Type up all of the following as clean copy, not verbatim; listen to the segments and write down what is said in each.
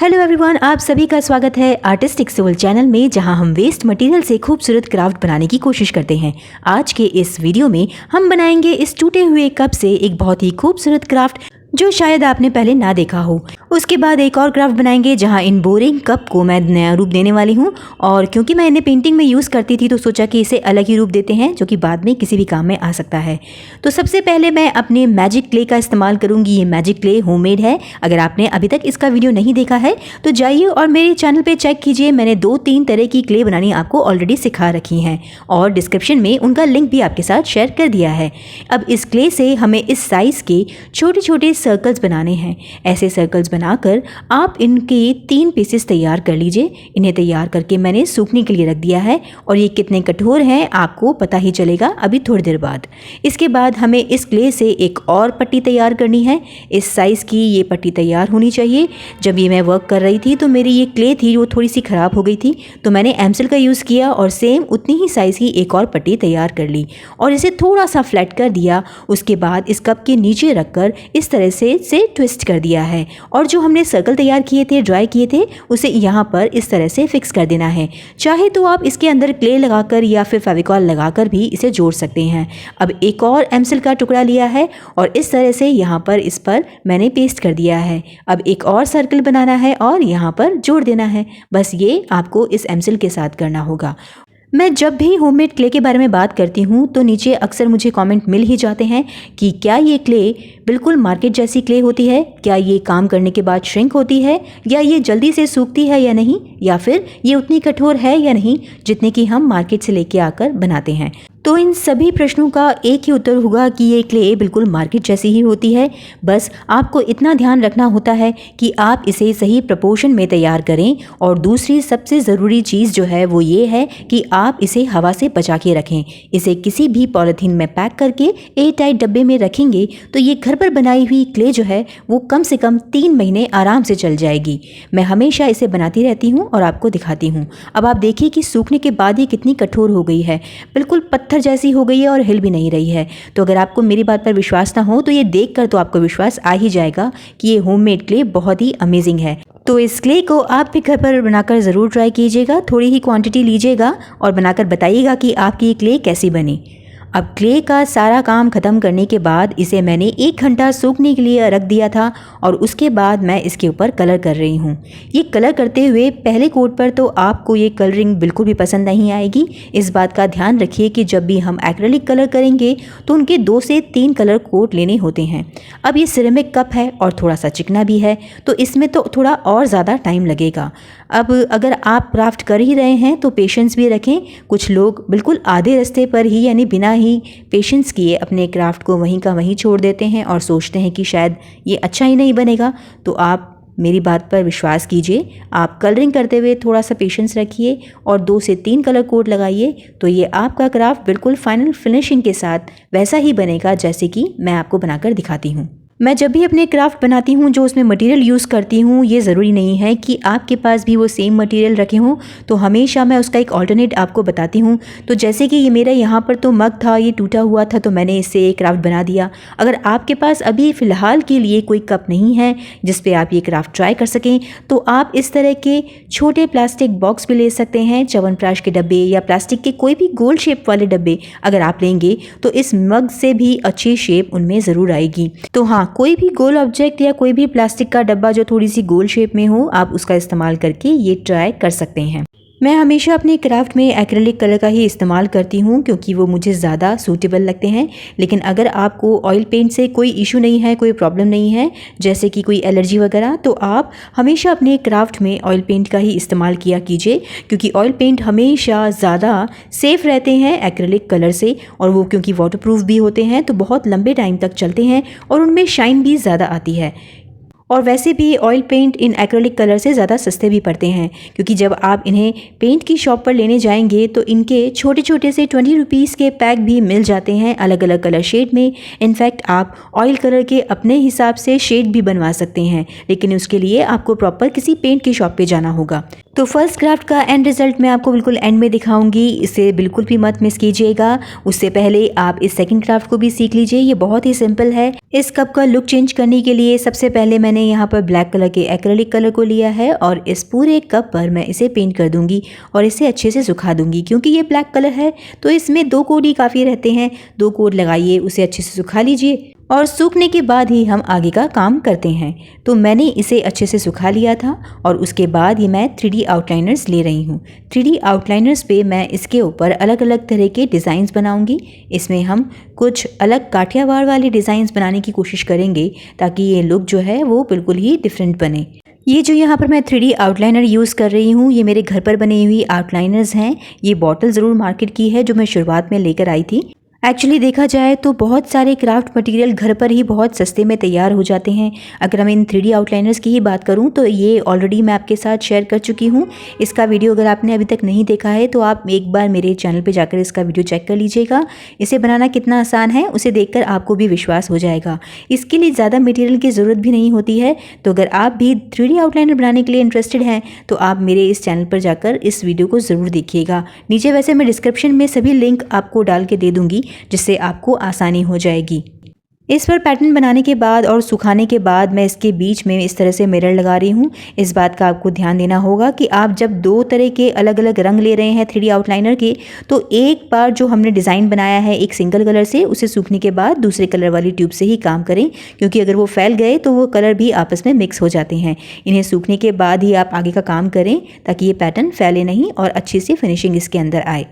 Hello everyone, आप सभी का स्वागत है आर्टिस्टिक सोल चैनल में, जहां हम वेस्ट मटेरियल से खूबसूरत क्राफ्ट बनाने की कोशिश करते हैं। आज के इस वीडियो में हम बनाएंगे इस टूटे हुए कप से एक बहुत ही खूबसूरत क्राफ्ट जो शायद आपने पहले ना देखा हो। उसके बाद एक और क्राफ्ट बनाएंगे जहां इन बोरिंग कप को मैं नया रूप देने वाली हूं, और क्योंकि मैं इन्हें पेंटिंग में यूज़ करती थी तो सोचा कि इसे अलग ही रूप देते हैं जो कि बाद में किसी भी काम में आ सकता है। तो सबसे पहले मैं अपने मैजिक क्ले का इस्तेमाल करूंगी। ये मैजिक क्ले होममेड है। अगर आपने अभी तक इसका वीडियो नहीं देखा है तो जाइए और मेरे चैनल पर चेक कीजिए। मैंने 2-3 तरह की क्ले बनानी आपको ऑलरेडी सिखा रखी हैं और डिस्क्रिप्शन में उनका लिंक भी आपके साथ शेयर कर दिया है। अब इस क्ले से हमें इस साइज़ के छोटे छोटे सर्कल्स बनाने हैं। ऐसे सर्कल्स बनाकर आप इनके 3 पीसेस तैयार कर लीजिए। इन्हें तैयार करके मैंने सूखने के लिए रख दिया है और ये कितने कठोर हैं आपको पता ही चलेगा अभी थोड़ी देर बाद। इसके बाद हमें इस क्ले से एक और पट्टी तैयार करनी है। इस साइज़ की ये पट्टी तैयार होनी चाहिए। जब ये मैं वर्क कर रही थी तो मेरी ये क्ले थी वो थोड़ी सी ख़राब हो गई थी, तो मैंने एमसिल का यूज़ किया और सेम उतनी ही साइज़ की एक और पट्टी तैयार कर ली और इसे थोड़ा सा फ्लैट कर दिया। उसके बाद इस कप के नीचे रखकर इस तरह से ट्विस्ट कर दिया है और जो हमने सर्कल तैयार किए थे, ड्राई किए थे, उसे यहाँ पर इस तरह से फिक्स कर देना है। चाहे तो आप इसके अंदर क्ले लगाकर या फिर फेविकॉल लगाकर भी इसे जोड़ सकते हैं। अब एक और एमसिल का टुकड़ा लिया है और इस तरह से यहाँ पर इस पर मैंने पेस्ट कर दिया है। अब एक और सर्कल बनाना है और यहाँ पर जोड़ देना है। बस ये आपको इस एमसिल के साथ करना होगा। मैं जब भी होममेड क्ले के बारे में बात करती हूँ तो नीचे अक्सर मुझे कमेंट मिल ही जाते हैं कि क्या ये क्ले बिल्कुल मार्केट जैसी क्ले होती है, क्या ये काम करने के बाद श्रिंक होती है, या ये जल्दी से सूखती है या नहीं, या फिर ये उतनी कठोर है या नहीं जितने कि हम मार्केट से लेके आकर बनाते हैं। तो इन सभी प्रश्नों का एक ही उत्तर होगा कि ये क्ले बिल्कुल मार्केट जैसी ही होती है। बस आपको इतना ध्यान रखना होता है कि आप इसे सही प्रपोर्शन में तैयार करें। और दूसरी सबसे ज़रूरी चीज़ जो है वो ये है कि आप इसे हवा से बचा के रखें। इसे किसी भी पॉलीथीन में पैक करके एयरटाइट डब्बे में रखेंगे तो ये घर पर बनाई हुई क्ले जो है वो कम से कम 3 महीने आराम से चल जाएगी। मैं हमेशा इसे बनाती रहती हूँ और आपको दिखाती हूँ। अब आप देखिए कि सूखने के बाद ये कितनी कठोर हो गई है, बिल्कुल पत्थर जैसी हो गई है और हिल भी नहीं रही है। तो अगर आपको मेरी बात पर विश्वास ना हो तो ये देखकर तो आपको विश्वास आ ही जाएगा कि ये होममेड क्ले बहुत ही अमेजिंग है। तो इस क्ले को आप भी घर पर बनाकर ज़रूर ट्राई कीजिएगा। थोड़ी ही क्वांटिटी लीजिएगा और बनाकर बताइएगा कि आपकी ये क्ले कैसी बनी। अब क्ले का सारा काम ख़त्म करने के बाद इसे मैंने 1 घंटा सूखने के लिए रख दिया था और उसके बाद मैं इसके ऊपर कलर कर रही हूँ। ये कलर करते हुए पहले कोट पर तो आपको ये कलरिंग बिल्कुल भी पसंद नहीं आएगी। इस बात का ध्यान रखिए कि जब भी हम एक्रेलिक कलर करेंगे तो उनके 2 से 3 कलर कोट लेने होते हैं। अब ये सिरेमिक कप है और थोड़ा सा चिकना भी है तो इसमें तो थोड़ा और ज़्यादा टाइम लगेगा। अब अगर आप क्राफ्ट कर ही रहे हैं तो पेशेंस भी रखें। कुछ लोग बिल्कुल आधे रास्ते पर ही यानी बिना ही पेशेंस किए अपने क्राफ्ट को वहीं का वहीं छोड़ देते हैं और सोचते हैं कि शायद ये अच्छा ही नहीं बनेगा। तो आप मेरी बात पर विश्वास कीजिए, आप कलरिंग करते हुए थोड़ा सा पेशेंस रखिए और 2 से 3 कलर कोड लगाइए तो ये आपका क्राफ्ट बिल्कुल फाइनल फिनिशिंग के साथ वैसा ही बनेगा जैसे कि मैं आपको बनाकर दिखाती हूँ। मैं जब भी अपने क्राफ्ट बनाती हूँ जो उसमें मटेरियल यूज़ करती हूँ, ये ज़रूरी नहीं है कि आपके पास भी वो सेम मटेरियल रखे हों, तो हमेशा मैं उसका एक ऑल्टरनेट आपको बताती हूँ। तो जैसे कि ये मेरा यहाँ पर तो मग था, ये टूटा हुआ था तो मैंने इससे एक क्राफ्ट बना दिया। अगर आपके पास अभी फ़िलहाल के लिए कोई कप नहीं है जिस पे आप ये क्राफ्ट ट्राई कर सकें तो आप इस तरह के छोटे प्लास्टिक बॉक्स भी ले सकते हैं। च्यवनप्राश के डब्बे या प्लास्टिक के कोई भी गोल शेप वाले डब्बे अगर आप लेंगे तो इस मग से भी अच्छी शेप उनमें ज़रूर आएगी। तो हाँ, कोई भी गोल ऑब्जेक्ट या कोई भी प्लास्टिक का डब्बा जो थोड़ी सी गोल शेप में हो, आप उसका इस्तेमाल करके ये ट्राई कर सकते हैं। मैं हमेशा अपने क्राफ्ट में एक्रेलिक कलर का ही इस्तेमाल करती हूँ क्योंकि वो मुझे ज़्यादा सूटेबल लगते हैं। लेकिन अगर आपको ऑयल पेंट से कोई इशू नहीं है, कोई प्रॉब्लम नहीं है, जैसे कि कोई एलर्जी वगैरह, तो आप हमेशा अपने क्राफ्ट में ऑयल पेंट का ही इस्तेमाल किया कीजिए क्योंकि ऑयल पेंट हमेशा ज़्यादा सेफ़ रहते हैं एक्रेलिक कलर से। और वो क्योंकि वाटरप्रूफ भी होते हैं तो बहुत लंबे टाइम तक चलते हैं और उनमें शाइन भी ज़्यादा आती है। और वैसे भी ऑयल पेंट इन एक्रेलिक कलर से ज़्यादा सस्ते भी पड़ते हैं क्योंकि जब आप इन्हें पेंट की शॉप पर लेने जाएंगे तो इनके छोटे छोटे से 20 रुपीज़ के पैक भी मिल जाते हैं अलग अलग कलर शेड में। इनफैक्ट आप ऑयल कलर के अपने हिसाब से शेड भी बनवा सकते हैं, लेकिन उसके लिए आपको प्रॉपर किसी पेंट की शॉप पे जाना होगा। तो फर्स्ट क्राफ्ट का एंड रिजल्ट मैं आपको बिल्कुल एंड में दिखाऊंगी, इसे बिल्कुल भी मत मिस कीजिएगा। उससे पहले आप इस सेकंड क्राफ्ट को भी सीख लीजिए, ये बहुत ही सिंपल है। इस कप का लुक चेंज करने के लिए सबसे पहले मैंने यहाँ पर ब्लैक कलर के एक्रेलिक कलर को लिया है और इस पूरे कप पर मैं इसे पेंट कर दूंगी और इसे अच्छे से सुखा दूंगी। क्योंकि ये ब्लैक कलर है तो इसमें 2 कोड ही काफ़ी रहते हैं, 2 कोड लगाइए, उसे अच्छे से सुखा लीजिए और सूखने के बाद ही हम आगे का काम करते हैं। तो मैंने इसे अच्छे से सुखा लिया था और उसके बाद ये मैं 3D आउटलाइनर्स ले रही हूँ। 3D आउटलाइनर्स पे मैं इसके ऊपर अलग अलग तरह के डिज़ाइंस बनाऊंगी। इसमें हम कुछ अलग काठियावाड़ वाले डिज़ाइंस बनाने की कोशिश करेंगे ताकि ये लुक जो है वो बिल्कुल ही डिफरेंट बने। ये जो यहाँ पर मैं 3D आउटलाइनर यूज़ कर रही हूँ, ये मेरे घर पर बनी हुई आउटलाइनर्स हैं। ये बॉटल ज़रूर मार्केट की है जो मैं शुरुआत में लेकर आई थी। एक्चुअली देखा जाए तो बहुत सारे क्राफ्ट मटेरियल घर पर ही बहुत सस्ते में तैयार हो जाते हैं। अगर मैं इन 3D आउटलाइनर्स की ही बात करूं तो ये ऑलरेडी मैं आपके साथ शेयर कर चुकी हूं। इसका वीडियो अगर आपने अभी तक नहीं देखा है तो आप एक बार मेरे चैनल पे जाकर इसका वीडियो चेक कर लीजिएगा। इसे बनाना कितना आसान है उसे देखकर आपको भी विश्वास हो जाएगा। इसके लिए ज़्यादा मटेरियल की ज़रूरत भी नहीं होती है। तो अगर आप भी 3D आउटलाइनर बनाने के लिए इंटरेस्टेड हैं तो आप मेरे इस चैनल पर जाकर इस वीडियो को ज़रूर देखिएगा। नीचे वैसे मैं डिस्क्रिप्शन में सभी लिंक आपको डाल के दे दूँगी जिससे आपको आसानी हो जाएगी। इस पर पैटर्न बनाने के बाद और सुखाने के बाद मैं इसके बीच में इस तरह से मिरर लगा रही हूँ। इस बात का आपको ध्यान देना होगा कि आप जब 2 तरह के अलग अलग रंग ले रहे हैं 3D आउटलाइनर के, तो एक बार जो हमने डिज़ाइन बनाया है एक सिंगल कलर से, उसे सूखने के बाद दूसरे कलर वाली ट्यूब से ही काम करें। क्योंकि अगर वो फैल गए तो वो कलर भी आपस में मिक्स हो जाते हैं। इन्हें सूखने के बाद ही आप आगे का काम करें ताकि ये पैटर्न फैले नहीं और अच्छी सी फिनिशिंग इसके अंदर आए।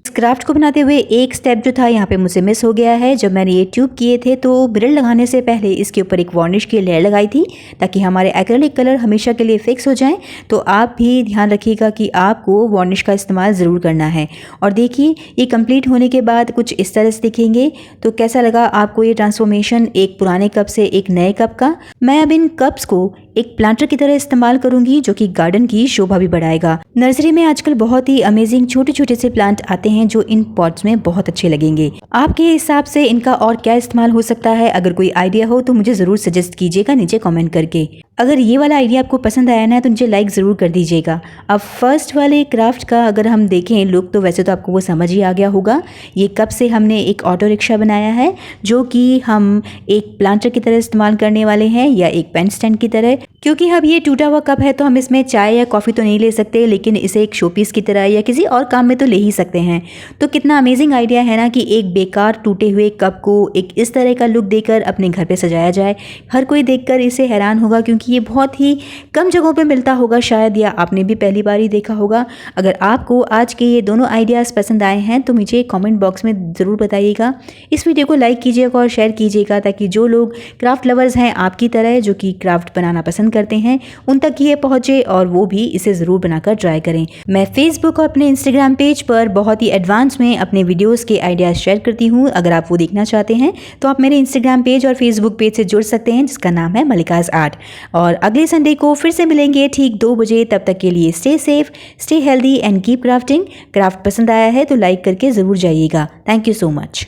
इस क्राफ्ट को बनाते हुए एक स्टेप जो था यहाँ पे मुझसे मिस हो गया है। जब मैंने ये ट्यूब किए थे तो मिरर लगाने से पहले इसके ऊपर एक वार्निश की लेयर लगाई थी ताकि हमारे एक्रेलिक कलर हमेशा के लिए फिक्स हो जाएं। तो आप भी ध्यान रखिएगा कि आपको वार्निश का इस्तेमाल ज़रूर करना है। और देखिए ये कंप्लीट होने के बाद कुछ इस तरह से दिखेंगे। तो कैसा लगा आपको ये ट्रांसफॉर्मेशन एक पुराने कप से एक नए कप का? मैं अब इन कप्स को एक प्लांटर की तरह इस्तेमाल करूंगी जो कि गार्डन की शोभा भी बढ़ाएगा। नर्सरी में आजकल बहुत ही अमेजिंग छोटे छोटे से प्लांट आते हैं जो इन पॉट्स में बहुत अच्छे लगेंगे। आपके हिसाब से इनका और क्या इस्तेमाल हो सकता है? अगर कोई आइडिया हो तो मुझे जरूर सजेस्ट कीजिएगा नीचे कमेंट करके। अगर ये वाला आइडिया आपको पसंद आया ना तो मुझे लाइक ज़रूर कर दीजिएगा। अब फर्स्ट वाले क्राफ्ट का अगर हम देखें लुक तो वैसे तो आपको वो समझ ही आ गया होगा। ये कप से हमने एक ऑटो रिक्शा बनाया है जो कि हम एक प्लांटर की तरह इस्तेमाल करने वाले हैं या एक पेन स्टैंड की तरह। क्योंकि अब ये टूटा हुआ कप है तो हम इसमें चाय या कॉफ़ी तो नहीं ले सकते, लेकिन इसे एक शोपीस की तरह या किसी और काम में तो ले ही सकते हैं। तो कितना अमेजिंग आइडिया है ना कि एक बेकार टूटे हुए कप को एक इस तरह का लुक देकर अपने घर पे सजाया जाए। हर कोई देखकर इसे हैरान होगा क्योंकि ये बहुत ही कम जगहों पे मिलता होगा शायद, या आपने भी पहली बार ही देखा होगा। अगर आपको आज के ये दोनों आइडियाज़ पसंद आए हैं तो मुझे कमेंट बॉक्स में ज़रूर बताइएगा। इस वीडियो को लाइक कीजिएगा और शेयर कीजिएगा ताकि जो लोग क्राफ्ट लवर्स हैं आपकी तरह जो कि क्राफ्ट बनाना पसंद करते हैं उन तक ये पहुंचे और वो भी इसे ज़रूर बनाकर ट्राई करें। मैं फेसबुक और अपने इंस्टाग्राम पेज पर बहुत ही एडवांस में अपने वीडियोस के आइडियाज़ शेयर करती हूँ। अगर आप वो देखना चाहते हैं तो आप मेरे इंस्टाग्राम पेज और फेसबुक पेज से जुड़ सकते हैं जिसका नाम है मल्लिकाज़ आर्ट। और अगले संडे को फिर से मिलेंगे ठीक 2 बजे। तब तक के लिए stay safe, stay healthy and keep crafting. Craft पसंद आया है तो लाइक करके ज़रूर जाइएगा। Thank you so much.